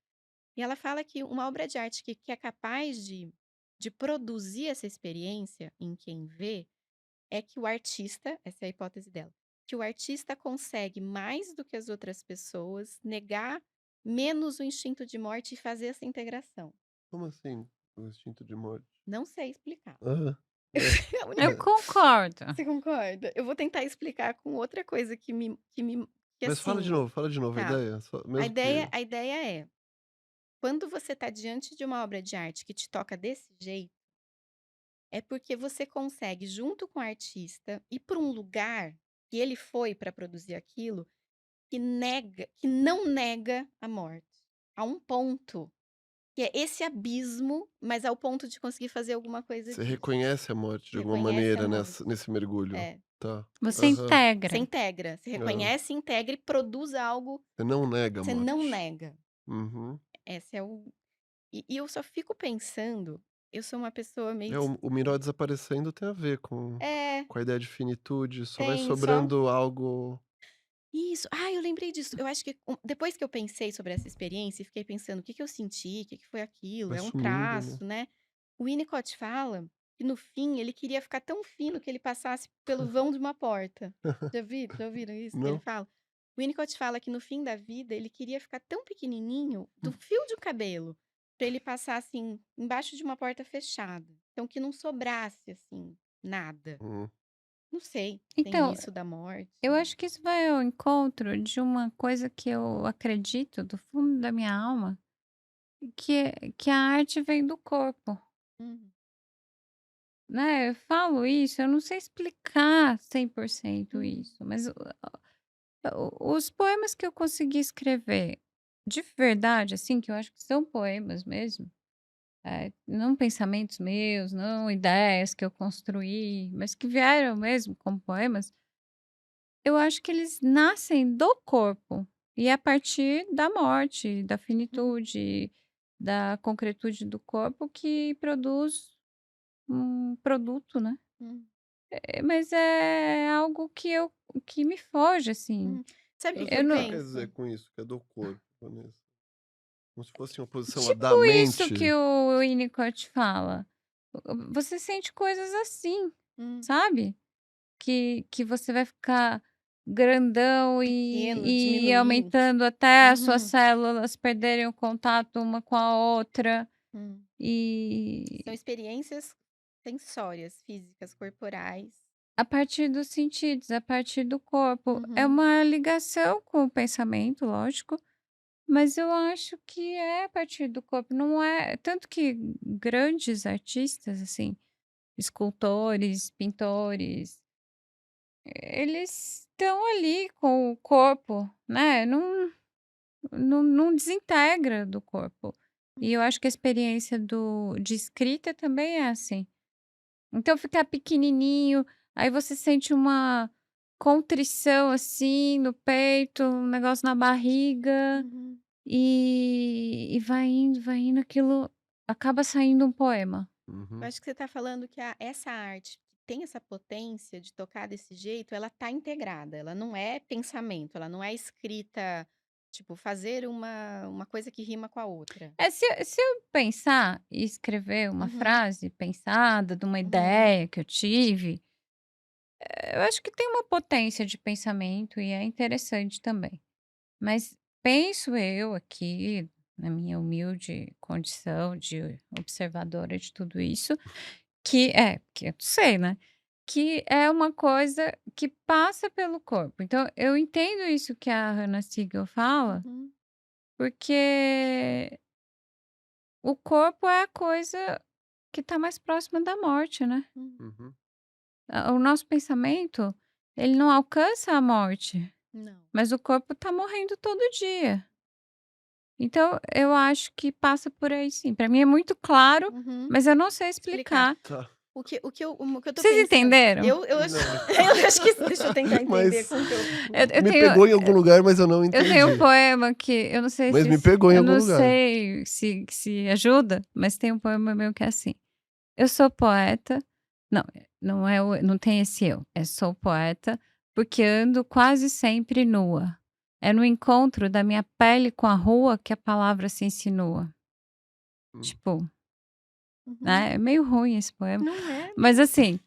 E ela fala que uma obra de arte que é capaz de produzir essa experiência em quem vê, é que o artista, essa é a hipótese dela, que o artista consegue mais do que as outras pessoas negar menos o instinto de morte e fazer essa integração. Como assim, o instinto de morte? Não sei explicar. Aham. É, É a única Eu mas concordo. Você concorda? Eu vou tentar explicar com outra coisa que mas assim, fala de novo a tá. ideia, só A mesmo que ideia a ideia é, quando você está diante de uma obra de arte que te toca desse jeito, é porque você consegue, junto com o artista, ir para um lugar que ele foi para produzir aquilo, que não nega a morte. A um ponto, que é esse abismo, mas ao ponto de conseguir fazer alguma coisa você disso. reconhece a morte de alguma Reconhece a maneira morte. nesse mergulho. É. Tá. Você Aham. Você integra. integra, você Hã. reconhece, integra e produz algo Você não nega a que você não morte. nega. Uhum. Esse é o e eu só fico pensando, eu sou uma pessoa meio É, o Miró desaparecendo tem a ver é, com a ideia de finitude, só vai tem só sobrando algo. isso. Ah, eu lembrei disso. Eu acho que depois que eu pensei sobre essa experiência e fiquei pensando: "O que que eu senti? O que que foi aquilo? Vai É um sumindo, né. traço, né". O Winnicott fala que no fim ele queria ficar tão fino que ele passasse pelo vão de uma porta. Já ouviram isso que ele Não? fala? O Winnicott fala que no fim da vida ele queria ficar tão pequenininho, do fio de um cabelo, para ele passar, assim, embaixo de uma porta fechada. Então que não sobrasse, assim, nada. Hum. Não sei, tem Então, isso da morte. eu acho que isso vai ao encontro de uma coisa que eu acredito do fundo da minha alma, que a arte vem do corpo, Uhum, né. Eu falo isso, eu não sei explicar 100% uhum, isso, mas os poemas que eu consegui escrever de verdade, assim, que eu acho que são poemas mesmo, não pensamentos meus, não ideias que eu construí, mas que vieram mesmo como poemas, eu acho que eles nascem do corpo e é a partir da morte, da uhum, finitude, da concretude do corpo que produz um produto, né. uhum. Mas é algo que me foge, assim. Hum. Sabe o que Mas que o eu Eu que você não quer penso? dizer com isso, que é do corpo, Vanessa? Como se fosse uma posição tipo da isso mente? que o Winnicott fala. Você sente coisas assim, Hum. sabe? Que você vai ficar grandão Pequeno, e ir diminuinte. aumentando até as suas Uhum. células perderem o contato uma com a outra. Hum. São E experiências sensórias, físicas, corporais. a partir dos sentidos, a partir do corpo. É Uhum. uma ligação com o pensamento, lógico, Mas eu acho que é a partir do corpo, não é tanto que grandes artistas, assim, escultores, pintores, eles estão ali com o corpo, né, não desintegra do corpo. E eu acho que a experiência de escrita também é assim. Então ficar pequenininho, aí você sente uma contrição, assim, no peito, um negócio na barriga, Uhum. e vai indo, aquilo acaba saindo um poema. Eu Uhum. acho que você está falando que essa arte que tem essa potência de tocar desse jeito, ela tá integrada, ela não é pensamento, ela não é escrita, tipo, fazer uma coisa que rima com a outra. Se eu pensar e escrever uma Uhum, frase pensada de uma uhum, ideia que eu tive, eu acho que tem uma potência de pensamento e é interessante também. Mas penso eu aqui, na minha humilde condição de observadora de tudo isso, que eu sei, né, que é uma coisa que passa pelo corpo. Então eu entendo isso que a Hannah Siegel fala, uhum, porque o corpo é a coisa que está mais próxima da morte, né. uhum. Uhum. O nosso pensamento, ele não alcança a morte, Não. mas o corpo está morrendo todo dia. Então, eu acho que passa por aí sim. Para mim é muito claro, Uhum. mas eu não sei Explicar. explicar. Tá. O que eu tô Vocês pensando, entenderam? eu acho Não. eu acho que deixa eu tentar entender Mas com o que eu Eu me tenho pegou em algum lugar, mas eu não eu tenho um entendi. poema que eu não sei Mas se me pegou em eu algum não lugar. sei se ajuda, mas tem um poema meu que é assim: "Eu sou poeta", não, não tem esse eu, é "sou poeta, porque ando quase sempre nua. É no encontro da minha pele com a rua que a palavra se insinua". Hum. Tipo, uhum. né, é meio ruim esse poema. Não é, Mas não. assim,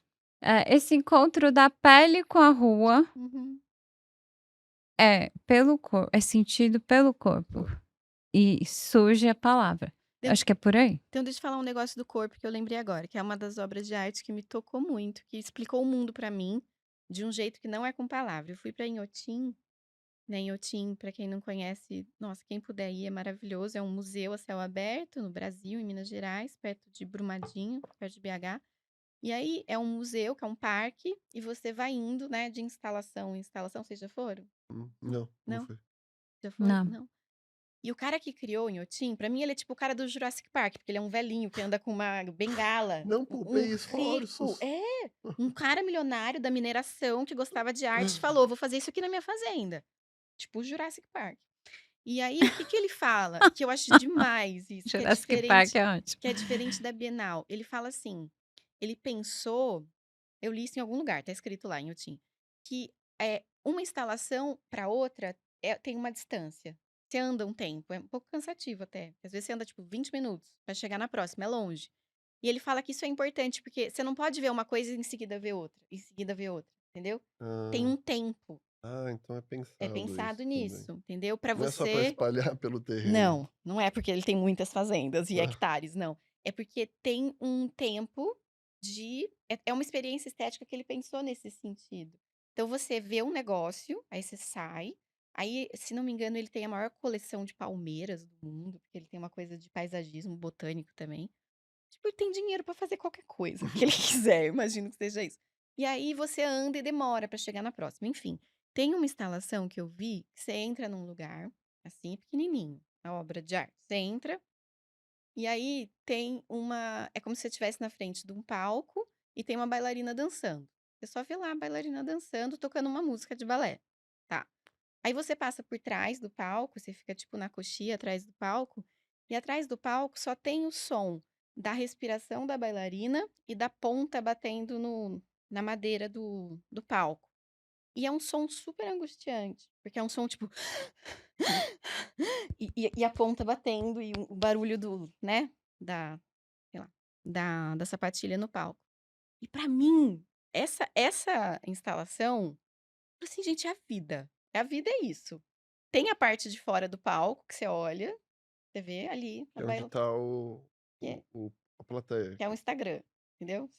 esse encontro da pele com a rua Uhum. é sentido pelo corpo e surge a palavra. De Acho que é por aí. então deixa eu falar um negócio do corpo que eu lembrei agora, que é uma das obras de arte que me tocou muito, que explicou o mundo pra mim, de um jeito que não é com palavra. Eu fui pra Inhotim, né, Inhotim, pra quem não conhece, nossa, quem puder ir é maravilhoso, é um museu a céu aberto no Brasil, em Minas Gerais, perto de Brumadinho, perto de BH. E aí é um museu, que é um parque, e você vai indo, né, de instalação em instalação. Vocês já foram? Não, não Não? foi. Já foram? Não. Não? E o cara que criou o Inhotim, pra mim ele é tipo o cara do Jurassic Park, porque ele é um velhinho que anda com uma bengala. Não Um poupei rico. esforços. Um cara milionário da mineração que gostava de arte falou: vou fazer isso aqui na minha fazenda. Tipo o Jurassic Park. E aí, o que que ele fala? Que eu acho demais isso, Jurassic Park é ótimo. que é diferente da Bienal. Ele fala assim, ele pensou, eu li isso em algum lugar, tá escrito lá em Inhotim, que uma instalação para outra tem uma distância. Você anda um tempo, é um pouco cansativo até. Às vezes você anda tipo 20 minutos para chegar na próxima, é longe. E ele fala que isso é importante, porque você não pode ver uma coisa e em seguida ver outra, em seguida ver outra, entendeu? Tem Ah, um tempo. então é É pensado pensado isso também. nisso, entendeu? Para Não é só para você. espalhar pelo terreno. Não, não é porque ele tem muitas fazendas e Ah, hectares, não. É porque tem um tempo é uma experiência estética que ele pensou nesse sentido. Então você vê um negócio, aí você sai, aí, se não me engano, ele tem a maior coleção de palmeiras do mundo, porque ele tem uma coisa de paisagismo botânico também. Tipo, ele tem dinheiro pra fazer qualquer coisa que ele quiser, eu imagino que seja isso. E aí você anda e demora pra chegar na próxima. Enfim, tem uma instalação que eu vi que você entra num lugar, assim, pequenininho, a obra de arte. Você entra e aí tem uma. É como se você estivesse na frente de um palco e tem uma bailarina dançando. Você só vê lá a bailarina dançando, tocando uma música de balé. Tá. Aí você passa por trás do palco, você fica tipo na coxia atrás do palco, e atrás do palco só tem o som da respiração da bailarina e da ponta batendo na madeira do palco. E é um som super angustiante, porque é um som tipo. E a ponta batendo e o barulho né? Da, sei lá, da sapatilha no palco. E pra mim, essa instalação, assim, gente, é a vida. A vida é isso. Tem a parte de fora do palco que você olha, você vê ali é onde tá que é a plateia. que é o Instagram, entendeu?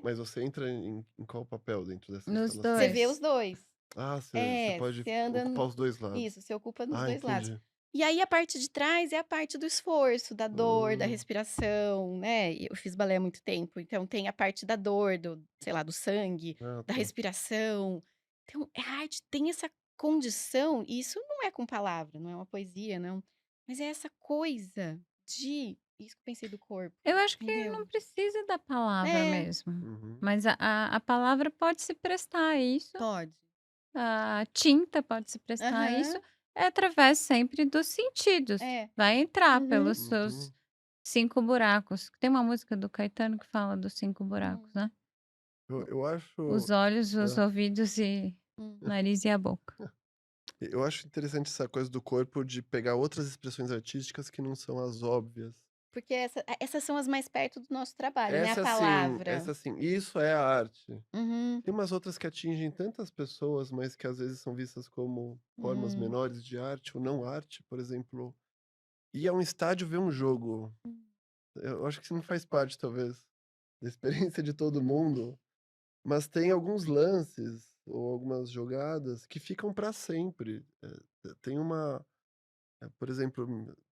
Mas você entra em qual papel dentro dessa Nos Você instalação? vê os dois. dois. Ah, você É, pode você anda ocupar os dois lados. isso, você ocupa nos Ah, dois lados. entendi. E aí a parte de trás é a parte do esforço, da dor, da Hum, respiração, né. E eu fiz balé há muito tempo, então tem a parte da dor, do sei lá, do sangue, ah, da tá. respiração. Então a arte tem essa condição, e isso não é com palavra, não é uma poesia, não, mas é essa coisa de isso que eu pensei do corpo, Eu acho que entendeu? não precisa da palavra É, mesmo, Uhum. mas a palavra pode se prestar a isso, pode. a tinta pode se prestar a isso, Aham. é através sempre dos sentidos. É. Vai entrar Uhum. pelos seus Uhum. 5 buracos. Tem uma música do Caetano que fala dos 5 buracos, Hum. né. Eu O eu os acho olhos, os hã. ouvidos e Hum. nariz e a boca. Eu acho interessante essa coisa do corpo de pegar outras expressões artísticas que não são as óbvias. Porque essas são as mais perto do nosso trabalho, né, a Essa sim, palavra. essa sim, isso é a arte. Uhum, Tem umas outras que atingem tantas pessoas, mas que às vezes são vistas como formas uhum. menores de arte ou não arte, por exemplo, ir a um estádio ver um jogo. Eu acho que isso não faz parte, talvez, da experiência de todo mundo, mas tem alguns lances ou algumas jogadas que ficam para sempre. Tem uma, por exemplo,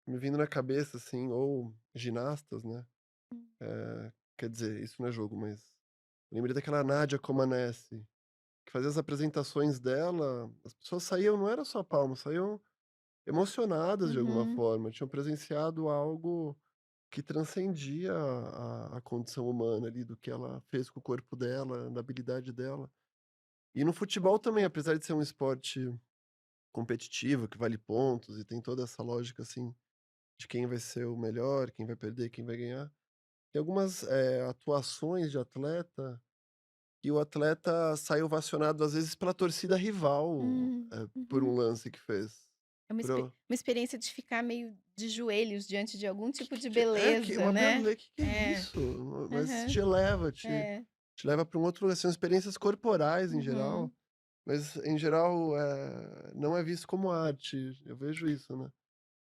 me vindo na cabeça, assim, ou ginastas, né? Quer dizer, isso não é jogo, mas lembrei daquela Nadia Comaneci, que fazia as apresentações dela, as pessoas saíam, não era só palmas, saíam emocionadas de alguma Uhum, forma, tinham presenciado algo que transcendia a condição humana ali, do que ela fez com o corpo dela, da habilidade dela. E no futebol também, apesar de ser um esporte competitivo, que vale pontos e tem toda essa lógica, assim, de quem vai ser o melhor, quem vai perder, quem vai ganhar, tem algumas, atuações de atleta e o atleta sai ovacionado, às vezes, pela torcida rival, por um uhum. lance que fez. É uma Por o uma experiência de ficar meio de joelhos diante de algum tipo de que é que beleza, uma né. que é É. isso? Mas Aham. te eleva, É. te leva para um outro lugar, são experiências corporais em geral, Uhum, mas em geral, não é visto como arte, eu vejo isso, né.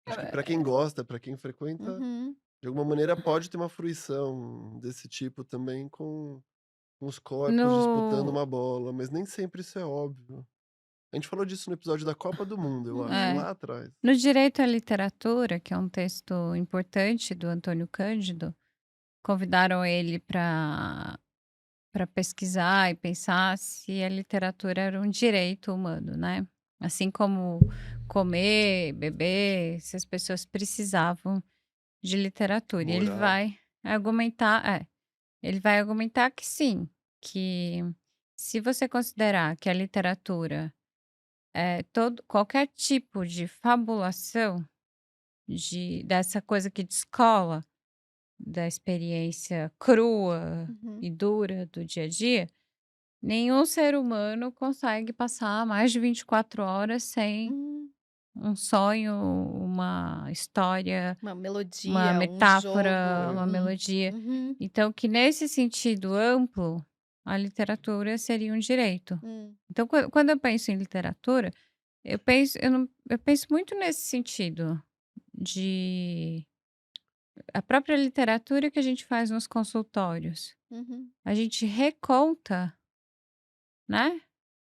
Acho que para quem gosta, para quem frequenta, uhum. de alguma maneira pode ter uma fruição desse tipo também com os corpos disputando No uma bola, mas nem sempre isso é óbvio. A gente falou disso no episódio da Copa do Mundo, eu acho, é. Uhum. lá atrás. No Direito à Literatura, que é um texto importante do Antônio Cândido, convidaram ele para pesquisar e pensar se a literatura era um direito humano, né. Assim como comer, beber, se as pessoas precisavam de literatura. E Morar. ele vai argumentar que sim, que se você considerar que a literatura é todo qualquer tipo de fabulação dessa coisa que descola da experiência crua Uhum. e dura do dia a dia, nenhum ser humano consegue passar mais de 24 horas sem Hum. um sonho, uma história, Uma uma melodia, um metáfora, jogo. uma melodia. Uhum. Então, que nesse sentido amplo, a literatura seria um direito. Hum. Então, quando eu penso em literatura, eu penso muito nesse sentido de a própria literatura que a gente faz nos consultórios. Uhum. A gente reconta, né,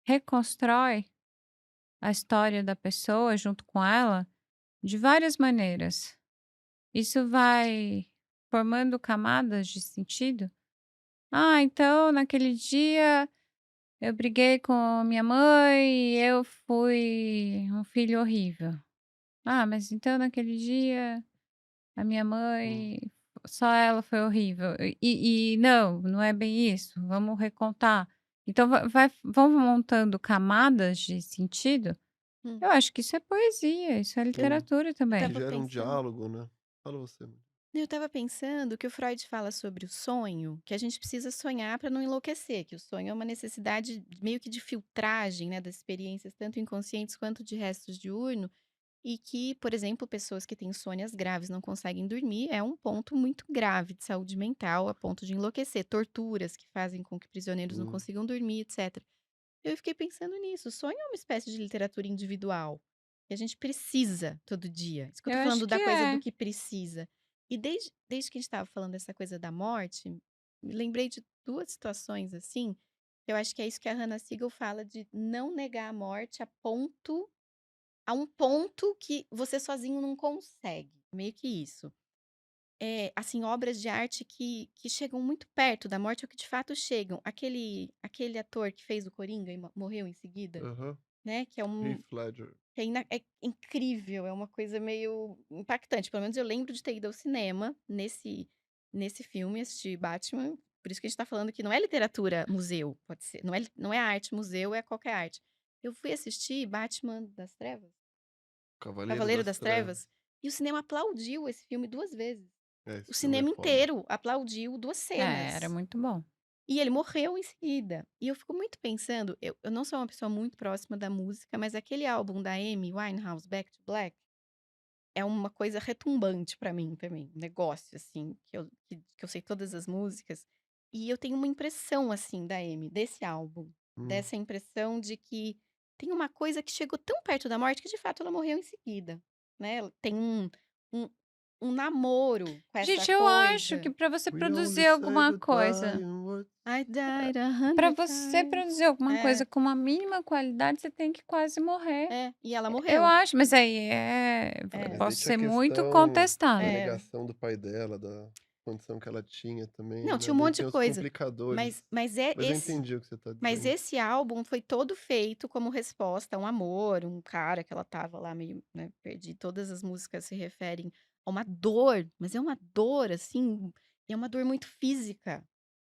reconstrói a história da pessoa junto com ela de várias maneiras. Isso vai formando camadas de sentido. Ah, então naquele dia eu briguei com minha mãe e eu fui um filho horrível. Ah, mas então naquele dia a minha Hum. mãe, só ela foi horrível. E não, não é bem isso. Vamos recontar. Então vamos montando camadas de sentido. Hum. Eu acho que isso é poesia, isso é Sim, literatura Eu que também. estava gera um pensando diálogo, né. Fala você. eu estava pensando que o Freud fala sobre o sonho, que a gente precisa sonhar para não enlouquecer, que o sonho é uma necessidade meio que de filtragem, né, das experiências tanto inconscientes quanto de restos diurno, e que, por exemplo, pessoas que têm insônias graves não conseguem dormir é um ponto muito grave de saúde mental, a ponto de enlouquecer, torturas que fazem com que prisioneiros não Hum, consigam dormir, etc. Eu fiquei pensando nisso, o sonho é uma espécie de literatura individual, que a gente precisa todo dia. Isso que eu Eu tô acho falando que da coisa do é. que precisa. E desde que a gente estava falando dessa coisa da morte, me lembrei de 2 situações, assim, que eu acho que é isso que a Hannah Siegel fala de não negar a morte a ponto a um ponto que você sozinho não consegue, meio que isso. Assim, obras de arte que chegam muito perto da morte, ou que de fato chegam. Aquele ator que fez o Coringa e morreu em seguida, Aham. né, que é um Heath Ledger. que é incrível, é uma coisa meio impactante. Pelo menos eu lembro de ter ido ao cinema nesse filme, assistir Batman. Por isso que a gente tá falando que não é literatura museu, pode ser. Não é arte museu, é qualquer arte. Eu fui assistir Batman das Trevas, Cavaleiro Cavaleiro das das Trevas. Trevas, e o cinema aplaudiu esse filme 2 vezes. Esse O filme é cinema foda. inteiro aplaudiu 2 Era cenas. muito bom. E ele morreu em seguida. E eu fico muito pensando, eu não sou uma pessoa muito próxima da música, mas aquele álbum da Amy Winehouse, Back to Black, é uma coisa retumbante pra mim também, um negócio assim, que eu sei todas as músicas, e eu tenho uma impressão assim da Amy, desse álbum, Hum. dessa impressão de que tem uma coisa que chegou tão perto da morte que de fato ela morreu em seguida, né, ela tem um um namoro com essa Gente, eu acho que coisa. para você We only produzir say alguma goodbye coisa, in words. I died a para hundred você times. produzir alguma coisa É, com uma mínima qualidade, você tem que quase morrer. e ela Eu morreu. acho, mas aí É, Mas aí posso tinha a ser muito questão da contestada. é. negação do pai dela, da condição que ela tinha também, Não, né? tinha um Daí monte de tem os coisa, complicadores. mas Mas eu entendi o que você tá mas dizendo. esse álbum foi todo feito como resposta a um amor, um cara que ela estava lá meio, né, perdi todas as músicas se referem a uma dor, mas é uma dor, assim, e é uma dor muito física.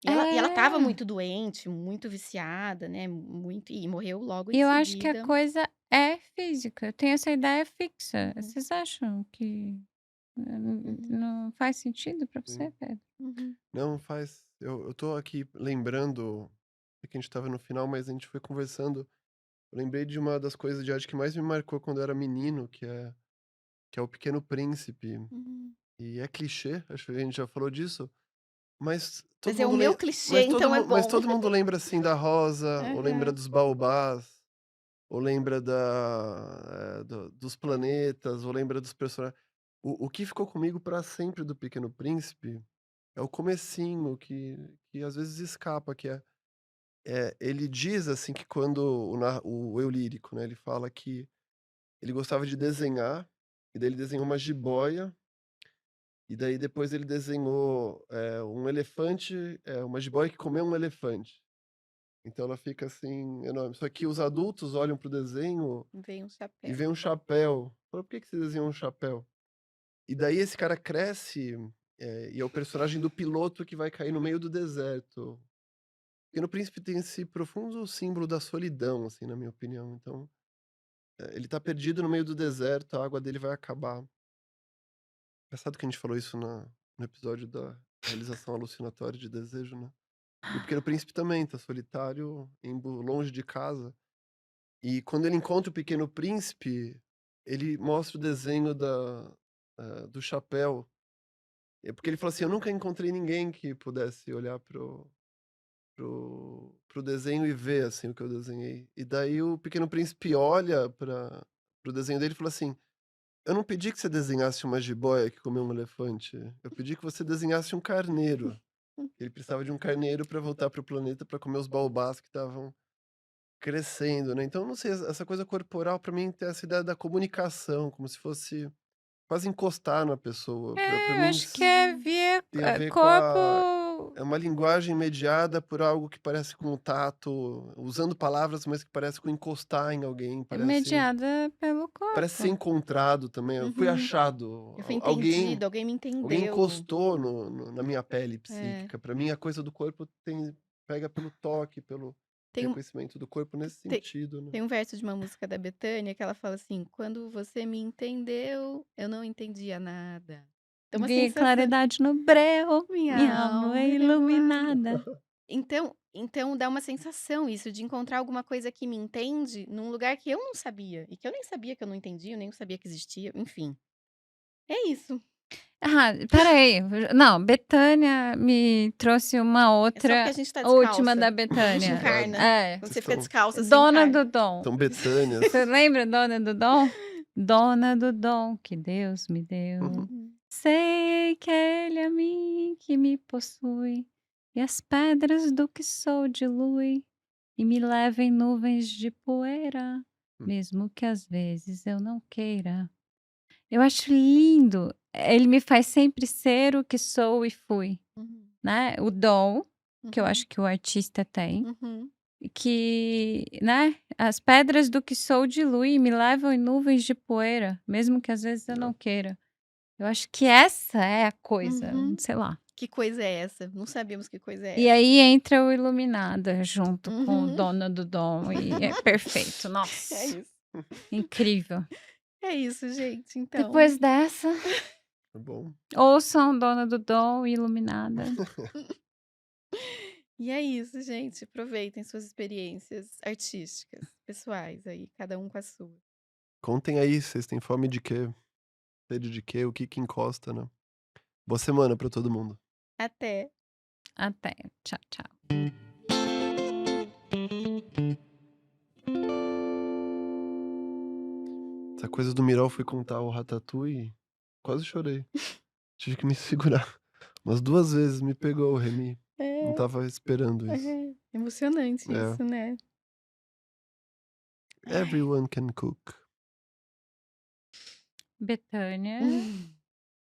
E ela estava É, muito doente, muito viciada, né, muito e morreu logo e em eu acho que a seguida. coisa é física. Eu tenho essa ideia fixa. Uhum, Vocês acham que uhum, não faz sentido para você, Sim. Pedro? uhum. Não faz. Eu tô aqui lembrando que a gente tava no final, mas a gente foi conversando. Eu lembrei de uma das coisas de arte que mais me marcou quando eu era menino, que é O Pequeno Príncipe. Uhum. E é clichê, acho que a gente já falou disso, mas Mas todo é o mundo meu clichê, então é mas bom. todo mundo lembra, assim, da rosa, ou lembra Aham. dos baobás, ou lembra dos planetas, ou lembra dos personagens. O que ficou comigo para sempre do Pequeno Príncipe é o comecinho que às vezes escapa, que ele diz, assim, que quando o eu lírico, né, ele fala que ele gostava de desenhar, e daí ele desenhou uma jiboia, e daí depois ele desenhou, um elefante, uma jiboia que comeu um elefante. Então ela fica, assim, enorme. Só que os adultos olham para o desenho Veio um e chapéu. vêem um chapéu. Fala: "Por que que você desenhou um chapéu?". E daí esse cara cresce, e é o personagem do piloto que vai cair no meio do deserto. Pequeno Príncipe tem esse profundo símbolo da solidão, assim, na minha opinião. Então, ele tá perdido no meio do deserto, a água dele vai acabar. Engraçado que a gente falou isso no episódio da realização alucinatória de desejo, né. E o Pequeno Príncipe também tá solitário, longe de casa. E quando ele encontra o Pequeno Príncipe, ele mostra o desenho do chapéu. É porque ele fala assim: "Eu nunca encontrei ninguém que pudesse olhar pro desenho e ver, assim, o que eu desenhei". E daí o Pequeno Príncipe olha para o desenho dele e fala assim: "Eu não pedi que você desenhasse uma jiboia que comeu um elefante, eu pedi que você desenhasse um carneiro". Ele precisava de um carneiro para voltar para o planeta para comer os baobás que estavam crescendo, né. Então, não sei, essa coisa corporal para mim tem essa ideia da comunicação, como se fosse quase encostar na pessoa. Para Eu mim acho que é via tem a ver com corpo é uma linguagem mediada por algo que parece com o tato, usando palavras, mas que parece com encostar em alguém, mediada pelo parece ser corpo. encontrado também. Eu fui Uhum. achado, Eu fui alguém entendido, alguém me alguém entendeu. encostou na minha pele É. psíquica. Para mim a coisa do corpo pega pelo toque, pelo Tem um reconhecimento do corpo nesse tem sentido, né. tem um verso de uma música da Bethânia que ela fala assim: "Quando você me entendeu, eu não entendia nada". Então uma Vi sensação, claridade no breu, minha minha alma alma é iluminada. iluminada. Então dá uma sensação isso, de encontrar alguma coisa que me entende, num lugar que eu não sabia, e que eu nem sabia que eu não entendia, eu nem sabia que existia, enfim. É isso. Ah, espera aí, não, Bethânia me trouxe uma É só porque a outra, gente tá a última da descalça, a gente Bethânia. Claro, encarna. É, Quando vocês você fica são descalça, você Dona encarna. do Dom. são Você Betânias. lembra Dona do Dom? Dona do dom que Deus me deu. Uhum. Uhum. Sei que é Ele a mim que me possui, e as pedras do que sou dilui, e me leva em nuvens de poeira. mesmo que às vezes eu não queira. Eu acho lindo. Ele me faz sempre ser o que sou e fui, Uhum, né? O dom que eu uhum, acho que o artista tem, uhum. e que, né? As pedras do que sou diluem e me levam em nuvens de poeira, mesmo que às vezes eu É. não queira. Eu acho que essa é a coisa, Uhum. sei lá. Que coisa é essa? Não sabíamos que coisa é E essa. aí entra o Iluminada junto com o Uhum. Dona do Dom e é perfeito. É Nossa, isso. incrível. É isso, gente. Então, Depois dessa, É bom. ouçam Dona do Dom e Iluminada. e é isso, gente. Aproveitem suas experiências artísticas, pessoais aí, cada um com a sua. Contem aí, vocês têm fome de quê? Sede de quê? O que que encosta, né? Boa semana pra todo mundo. Até. Até. Tchau, tchau. Essa coisa do Miró, fui contar o Ratatouille e quase chorei. Tive que me segurar. Umas 2 vezes me pegou o Remy. Não É, tava esperando isso. emocionante É. isso, né? Everyone can cook. Betânia,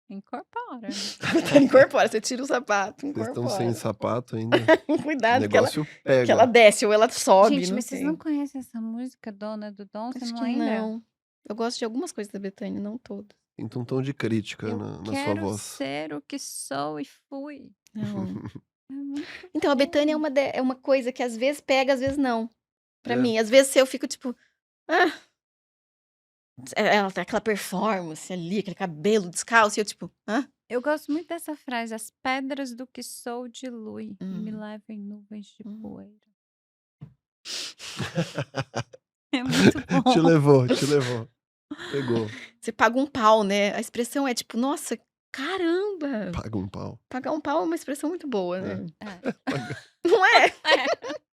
incorpora. Incorpora, você tira o sapato, Vocês estão sem incorpora. sapato ainda? O Cuidado negócio que ela pega. desce ou ela sobe, Gente, não mas vocês não sei. conhecem essa música, Dona do Dom? Você Acho não que lembra? não. Eu gosto de algumas coisas da Betânia, não todas. Tem um tom de crítica Eu na sua quero voz. ser o que sou e fui. Não. É muito Então, a Betânia é bom. é uma coisa que às vezes pega, às vezes não. Pra É. mim, às vezes eu fico tipo, ah, ela tem aquela performance ali, aquele cabelo descalço, e eu tipo, ah, Eu gosto muito dessa frase, as pedras do que sou dilui e me Hum. levam em nuvens de Hum. poeira. É muito Te bom. levou, te levou. Pegou. Você paga um pau, né? A expressão é tipo, nossa, caramba! Paga um pau. Pagar um pau é uma expressão muito boa, É. né? É. Paga. Não é? É.